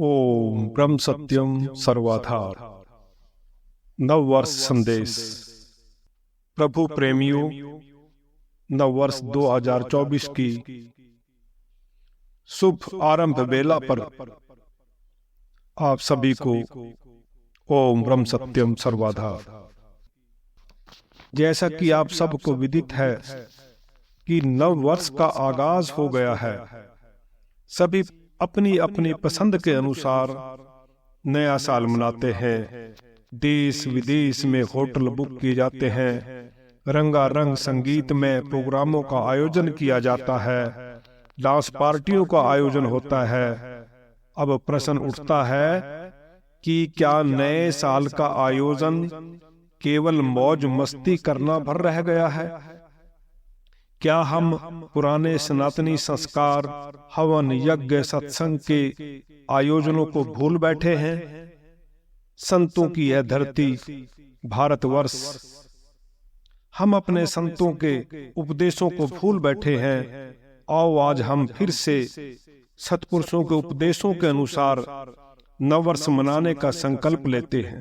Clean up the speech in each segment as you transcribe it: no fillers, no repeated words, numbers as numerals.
ओम ब्रह्म सत्यम सर्वाधार। नव वर्ष संदेश। प्रभु प्रेमियों, नव वर्ष 2024 की शुभ आरंभ बेला पर आप सभी को ओम ब्रह्म सत्यम सर्वाधार। जैसा कि आप सबको विदित है कि नव वर्ष का आगाज हो गया है। सभी अपनी अपनी पसंद के अनुसार नया साल मनाते हैं। देश विदेश में होटल बुक किए जाते हैं। रंगारंग संगीत में प्रोग्रामों का आयोजन किया जाता है। डांस पार्टियों का आयोजन होता है। अब प्रश्न उठता है कि क्या नए साल का आयोजन केवल मौज मस्ती करना भर रह गया है? क्या हम पुराने सनातनी संस्कार, हवन, यज्ञ, सत्संग के आयोजनों को भूल बैठे हैं? संतों की यह धरती भारतवर्ष, हम अपने संतों के उपदेशों को भूल बैठे हैं। आओ आज हम फिर से सत्पुरुषों के उपदेशों के अनुसार नववर्ष मनाने का संकल्प लेते हैं।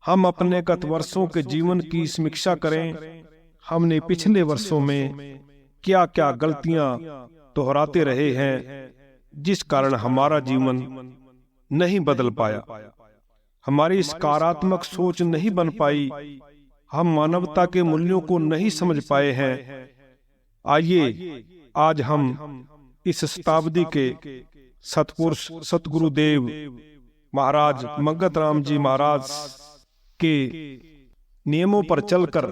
हम अपने गत वर्षों के जीवन की समीक्षा करें। हमने पिछले वर्षों में क्या क्या गलतियां दोहराते रहे हैं, जिस कारण हमारा जीवन नहीं बदल पाया, हमारी सकारात्मक सोच नहीं बन पाई, हम मानवता के मूल्यों को नहीं समझ पाए हैं। आइए आज हम इस शताब्दी के सतपुरुष सतगुरुदेव महाराज मंगत राम जी महाराज के नियमों पर चलकर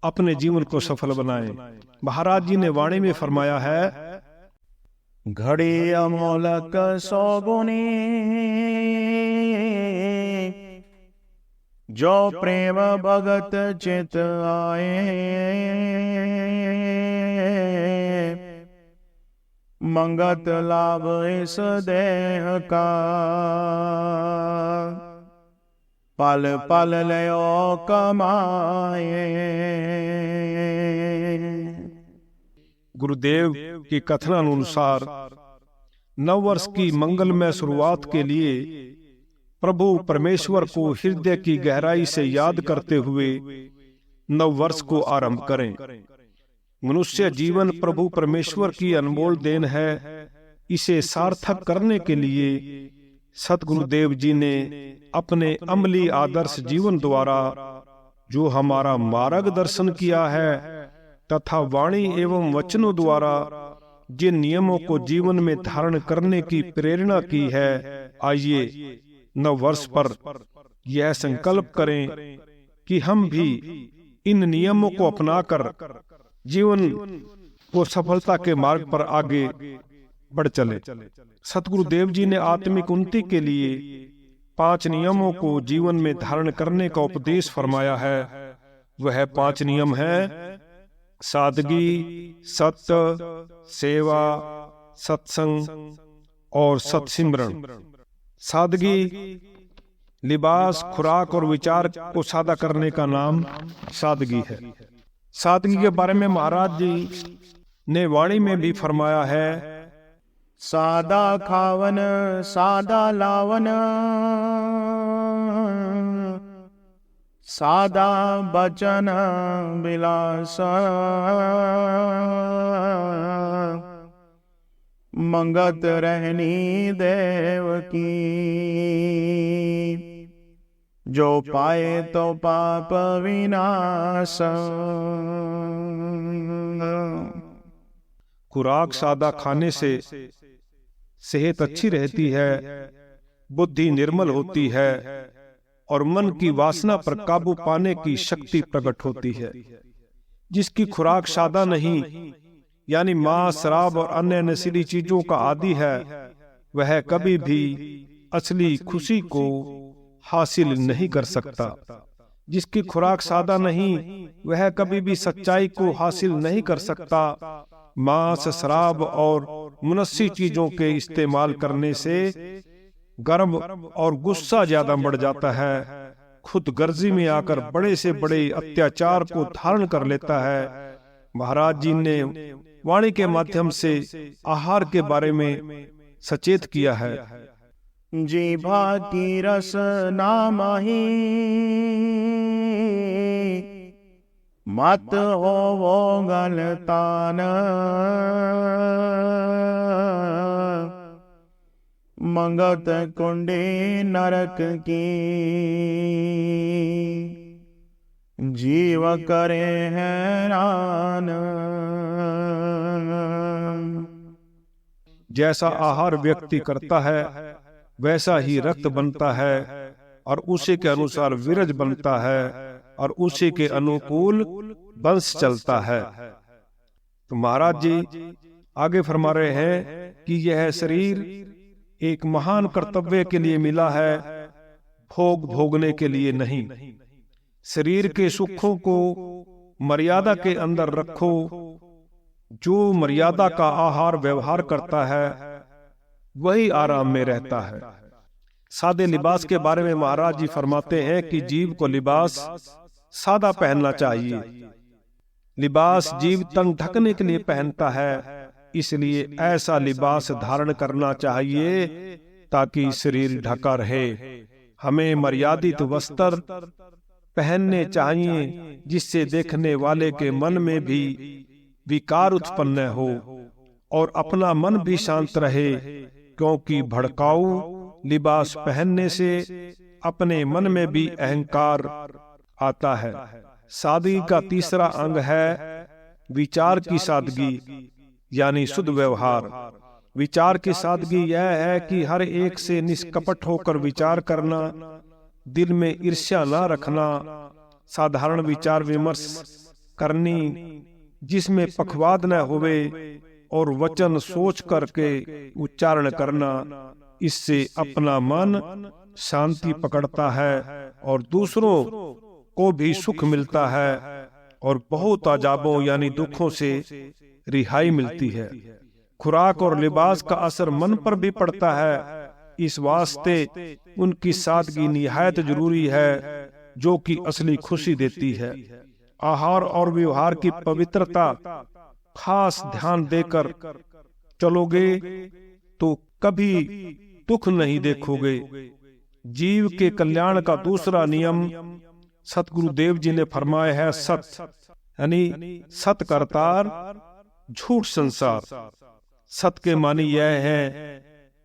अपने जीवन को सफल बनाएं। महाराज जी ने वाणी में फरमाया है, घड़ी अमोलक सौगुनी, जो प्रेम भगत चित आए, मंगत लाभ इस देह का, पल पल लयो कमाए। गुरुदेव की कथनानुसार नववर्ष की मंगलमय शुरुआत के लिए प्रभु परमेश्वर को हृदय की गहराई से याद करते हुए नववर्ष को आरंभ करें। मनुष्य जीवन प्रभु परमेश्वर की अनमोल देन है। इसे सार्थक करने के लिए सतगुरुदेव जी ने अपने अमली आदर्श जीवन द्वारा जो हमारा मार्गदर्शन किया है तथा वाणी एवं वचनों द्वारा जिन नियमों को जीवन में धारण करने की प्रेरणा की है, आइए नव वर्ष पर यह संकल्प करें कि हम भी इन नियमों को अपनाकर जीवन को सफलता के मार्ग पर आगे बढ़ चले। सतगुरुदेव जी ने आत्मिक उन्नति के लिए 5 नियमों को जीवन में धारण करने का उपदेश फरमाया है। वह 5 नियम है: सादगी, सत्य, सेवा, सत्संग और सत्सिमरण। सादगी, लिबास, खुराक और विचार को सादा करने का नाम सादगी है। सादगी के बारे में महाराज जी ने वाणी में भी फरमाया है, सादा खावन सादा लावन, सादा बचन विलास, मंगत रहनी देव की, जो पाए तो पाप विनाश। खुराक सादा खाने से सेहत अच्छी रहती है, बुद्धि निर्मल होती है और मन की वासना पर काबू पाने की शक्ति प्रकट होती है। जिसकी खुराक सादा नहीं, यानी मांस, शराब और अन्य नशीली चीजों का आदी है, वह कभी भी असली खुशी को हासिल नहीं कर सकता। जिसकी खुराक सादा नहीं, वह कभी भी सच्चाई को हासिल नहीं कर सकता। मांस, शराब और मुनस्सी चीजों के इस्तेमाल करने से गर्व और गुस्सा ज्यादा बढ़ जाता है। खुद गर्जी में आकर बड़े से बड़े अत्याचार को धारण कर लेता है। महाराज जी ने वाणी के माध्यम से आहार के बारे में सचेत किया है। जीभा की रस नामही मत हो वो गलतान, मंगत कुंडी नरक की जीव करे हैरान। जैसा आहार व्यक्ति करता है वैसा ही रक्त बनता है और उसी के अनुसार वीरज बनता है और उसी के अनुकूल वंश चलता है। तो महाराज जी आगे फरमा रहे हैं कि यह शरीर एक महान कर्तव्य के लिए मिला है, भोग भोगने के लिए नहीं। शरीर के सुखों को मर्यादा के अंदर रखो। जो मर्यादा का आहार व्यवहार करता है वही आराम में रहता है। सादे लिबास के बारे में महाराज जी फरमाते हैं कि जीव को लिबास सादा पहनना चाहिए। लिबास जीव तन ढकने के लिए पहनता है, इसलिए ऐसा लिबास धारण करना चाहिए ताकि शरीर ढका रहे। हमें मर्यादित वस्त्र पहनने चाहिए जिससे देखने वाले के मन में भी विकार उत्पन्न हो और अपना मन भी शांत रहे, क्योंकि भड़काऊ लिबास पहनने से अपने मन में भी अहंकार आता है। सादगी का तीसरा अंग है विचार की सादगी, यानी शुद्ध व्यवहार। विचार की सादगी यह है कि हर एक से निष्कपट होकर विचार करना, दिल में ईर्ष्या न रखना, साधारण विचार विमर्श करनी जिसमें पक्षवाद न होवे और वचन सोच करके उच्चारण करना। इससे अपना मन शांति पकड़ता है और दूसरों को भी सुख मिलता है और बहुत अजाबों यानी दुखों से रिहाई मिलती है। खुराक और लिबास का असर मन पर भी पड़ता है, इस वास्ते उनकी सादगी निहायत जरूरी है जो कि असली खुशी देती है। आहार और व्यवहार की पवित्रता खास ध्यान देकर चलोगे तो कभी दुख नहीं देखोगे। जीव के कल्याण का दूसरा नियम सतगुरुदेव जी ने फरमाया है सत, यानी सत करतार झूठ संसार। सत के मानी यह है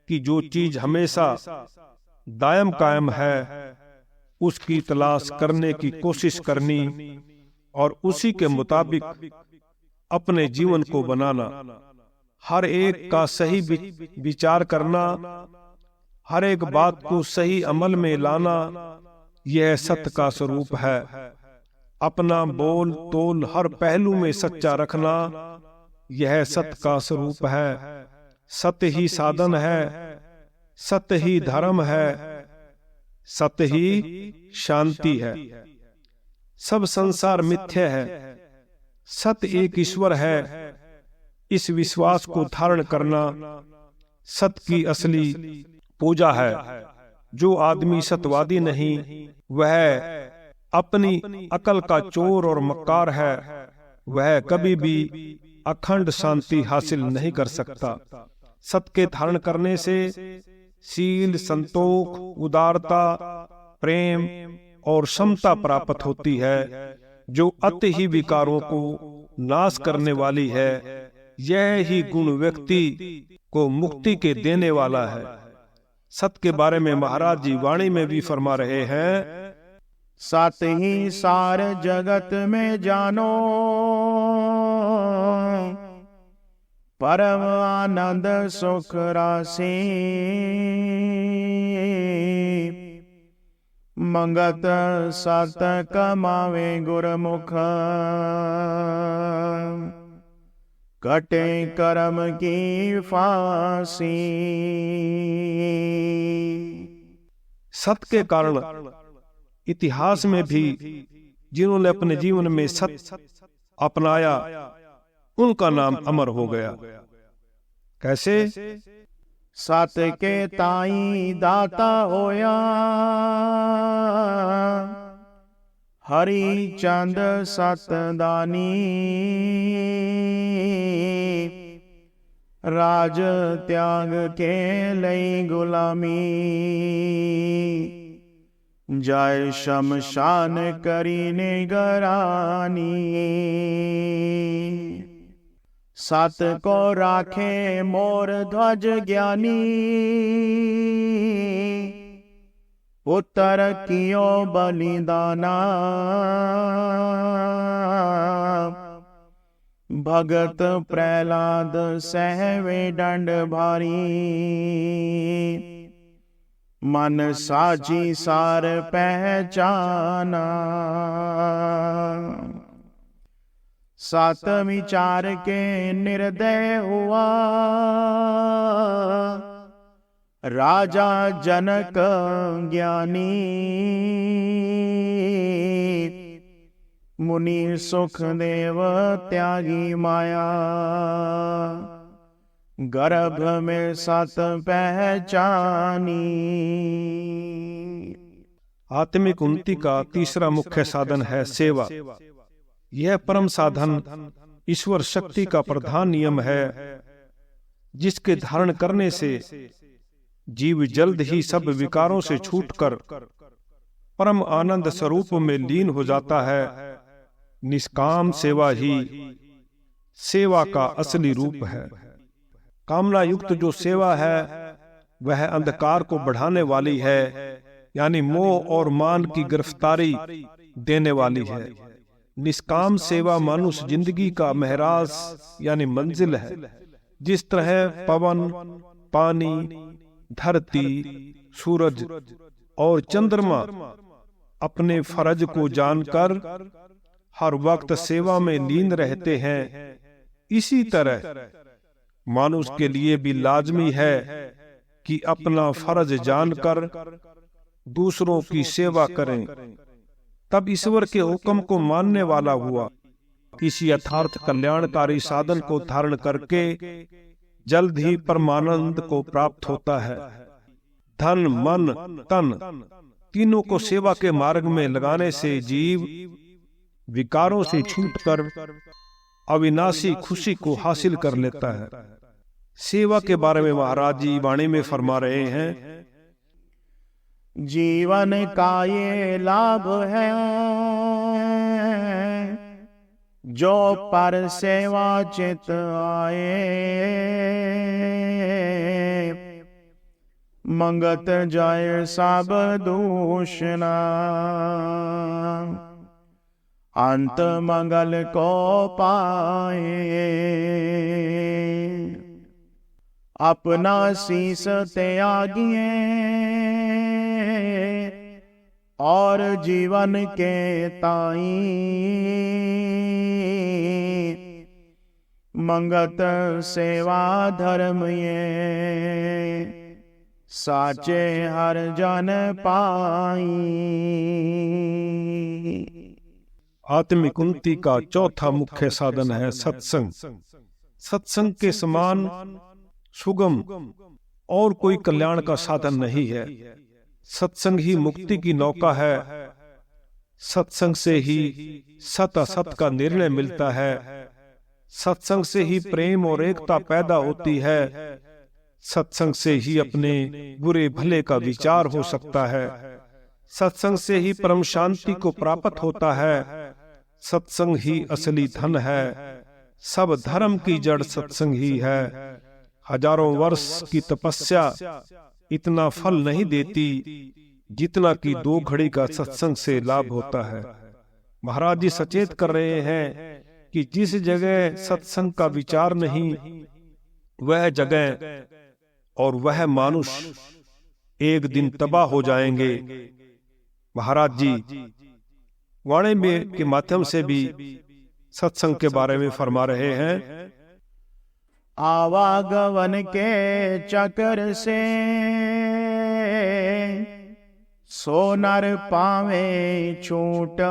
कि जो चीज हमेशा दायम कायम है उसकी तलाश करने की कोशिश करनी और उसी के मुताबिक अपने जीवन को बनाना। हर एक का सही विचार करना, हर एक बात को सही अमल में लाना, यह सत्य का स्वरूप है। अपना बोल तोल हर पहलू में सच्चा रखना, यह सत्य का स्वरूप है। सत्य ही साधन है, सत्य ही धर्म है, सत्य ही शांति है। सब संसार मिथ्या है, सत्य एक ईश्वर है। इस विश्वास को धारण करना सत्य की असली पूजा है। जो आदमी सत्यवादी नहीं वह अपनी अकल का चोर और मक्कार है, वह कभी भी अखंड शांति हासिल नहीं कर सकता। सत्य के धारण करने से शील, संतोष, उदारता, प्रेम और समता प्राप्त होती है जो अति ही विकारों को नाश करने वाली है। यह ही गुण व्यक्ति को मुक्ति के देने वाला है। सत्य के बारे में महाराज जी वाणी में भी फरमा रहे हैं, सत ही सार जगत में जानो, परम आनंद सुख राशि, मंगत सत कमावे गुरमुख, कटे कर्म की फांसी। सत्य के कारण इतिहास में भी जिन्होंने अपने जीवन में सत्य अपनाया उनका नाम अमर हो गया। कैसे? सत के ताई दाता होया, हरि चंद सतदानी, राज त्याग के लई गुलामी, जाय शमशान करी निगरानी। सत को राखे मोर ध्वज ज्ञानी, पुत्र कियो बलिदाना। भगत प्रहलाद सहवे दंड भारी, मन साची सार पहचाना। सात विचार के निर्दय हुआ, राजा जनक ज्ञानी। मुनि सुख देव त्यागी माया, गर्भ में सत पहचानी। आत्मिक उन्नति का तीसरा मुख्य साधन है सेवा। यह परम साधन ईश्वर शक्ति का प्रधान नियम है, जिसके धारण करने से जीव जल्द ही सब विकारों से छूटकर परम आनंद स्वरूप में लीन हो जाता है। निष्काम सेवा ही सेवा का असली रूप है। कामना युक्त जो सेवा है वह अंधकार को बढ़ाने वाली है, यानी मोह और मान की गिरफ्तारी देने वाली है। निष्काम सेवा मानुष जिंदगी का महराज यानी मंजिल है। जिस तरह पवन, पानी, धरती, सूरज और चंद्रमा अपने फर्ज को जानकर हर वक्त सेवा में लीन रहते हैं, इसी तरह मानुष के लिए भी लाजमी है कि अपना फर्ज जानकर दूसरों की सेवा करें, तब ईश्वर के हुक्म को मानने वाला हुआ। इस यथार्थ कल्याणकारी साधन को धारण करके जल्द ही परमानंद को प्राप्त होता है। धन, मन, तन तीनों को सेवा के मार्ग में लगाने से जीव विकारों से छूटकर अविनाशी खुशी को हासिल कर लेता है। सेवा के बारे में महाराज जी वाणी में फरमा रहे हैं, जीवन का ये लाभ है, जो पर सेवा चित आए। मंगत जाय सब दूषणा, अंत मंगल को पाए। अपना शीस त्यागिए और जीवन के ताई। मंगत सेवा धर्म ये, साचे हर जन पाई। आत्मिक उन्नति का चौथा मुख्य साधन है सत्संग। सत्संग के समान सुगम और कोई कल्याण का साधन नहीं है। सत्संग ही मुक्ति की नौका है। सत्संग से ही सत असत का निर्णय मिलता है। सत्संग से ही प्रेम और एकता पैदा होती है। सत्संग से ही अपने बुरे भले का विचार हो सकता है। सत्संग से ही परम शांति को प्राप्त होता है। सत्संग ही असली धन है। सब धर्म की जड़ सत्संग ही है। हजारों वर्ष की तपस्या इतना फल नहीं देती जितना कि 2 घड़ी का सत्संग से लाभ होता है। महाराज जी सचेत कर रहे हैं कि जिस जगह सत्संग का विचार नहीं, वह जगह और वह मानुष एक दिन तबाह हो जाएंगे। महाराज जी वाणी में के माध्यम से भी सत्संग के बारे में फरमा रहे हैं, आवागमन के चक्र से सोनर पावे छूट।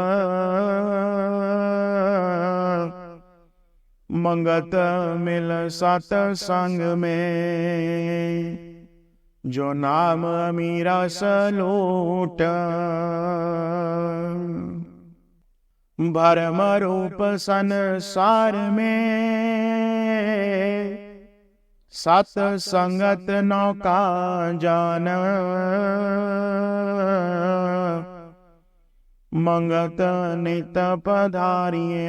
मंगत मिल सत्संग में, जो नाम अमीरा सलूट। भरम रूप संसार में, सत संगत नौका जान, मंगत नित पधारिए,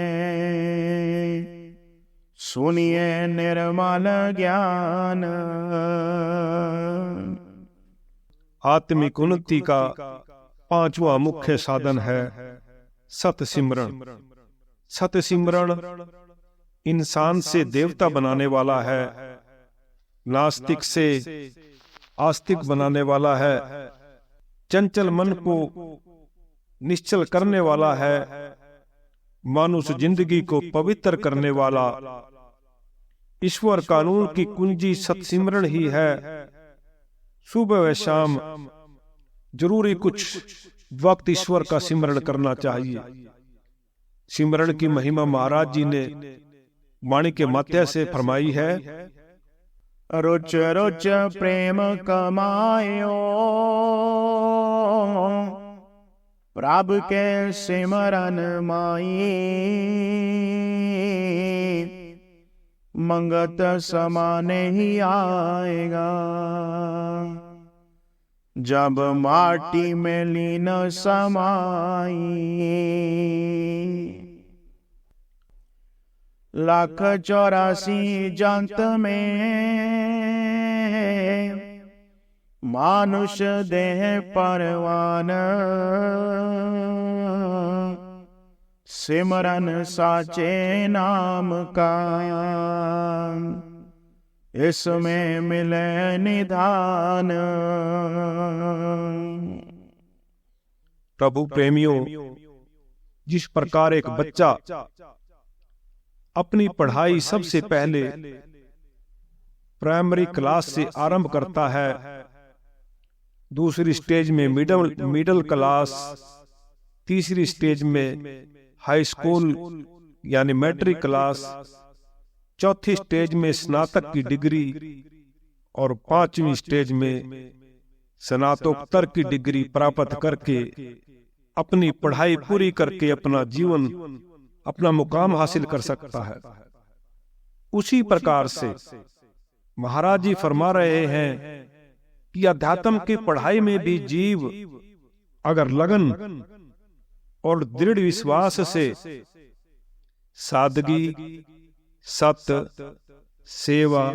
सुनिए निर्मल ज्ञान। आत्मिक उन्नति का पांचवा मुख्य साधन है सत सिमरण। सत सिमरण इंसान से देवता बनाने वाला है, नास्तिक से आस्तिक बनाने वाला है, चंचल मन को निश्चल करने वाला है, मानुष जिंदगी को पवित्र करने वाला। ईश्वर कानून की कुंजी सत्सिमरण ही है। सुबह व शाम जरूरी कुछ वक्त ईश्वर का सिमरण करना चाहिए। सिमरण की महिमा महाराज जी ने वाणी के माध्यम से फरमाई है। रुच रुच प्रेम कमायो, प्रभु के सिमरन माई, मंगत समाने ही आएगा। जब माटी में लीन समाई, लाख 84 जंत में मानुष देह परवान, सिमरन साचे नाम का, इसमें मिले निधान। प्रभु प्रेमियों, जिस प्रकार एक बच्चा अपनी पढ़ाई सबसे पहले प्राइमरी क्लास से आरंभ करता है, दूसरी स्टेज में मिडिल क्लास, तीसरी स्टेज में हाई स्कूल यानी मैट्रिक क्लास, चौथी स्टेज में स्नातक की डिग्री और पांचवी स्टेज में स्नातकोत्तर की डिग्री प्राप्त करके अपनी पढ़ाई पूरी करके अपना जीवन, अपना मुकाम हासिल कर सकता है। उसी प्रकार से महाराज जी फरमा रहे हैं कि अध्यात्म की पढ़ाई में भी जीव अगर लगन और दृढ़ विश्वास से सादगी, सत्य, सेवा,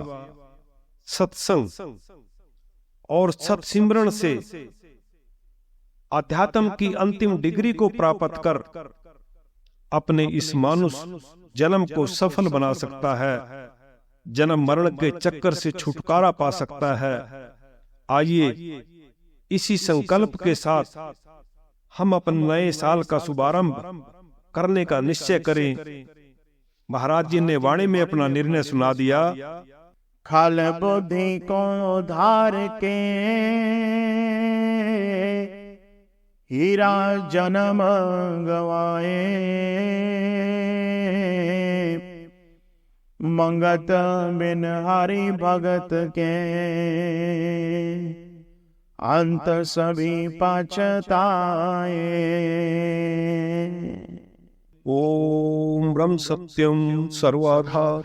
सत्संग और सत्सिमरण से अध्यात्म की अंतिम डिग्री को प्राप्त कर अपने इस मानुष जन्म को सफल बना सकता है, जन्म मरण के चक्कर से छुटकारा पा सकता है। आइए इसी संकल्प के साथ हम अपने नए साल का शुभारंभ करने का निश्चय करें। महाराज जी ने वाणी में अपना निर्णय सुना दिया। खल बुद्धि को धार के हीरा जन्म गवाए, मंगत बिन हरि भगत के अंत सभी पछताए। ओम ब्रह्म सत्यम सर्वाधार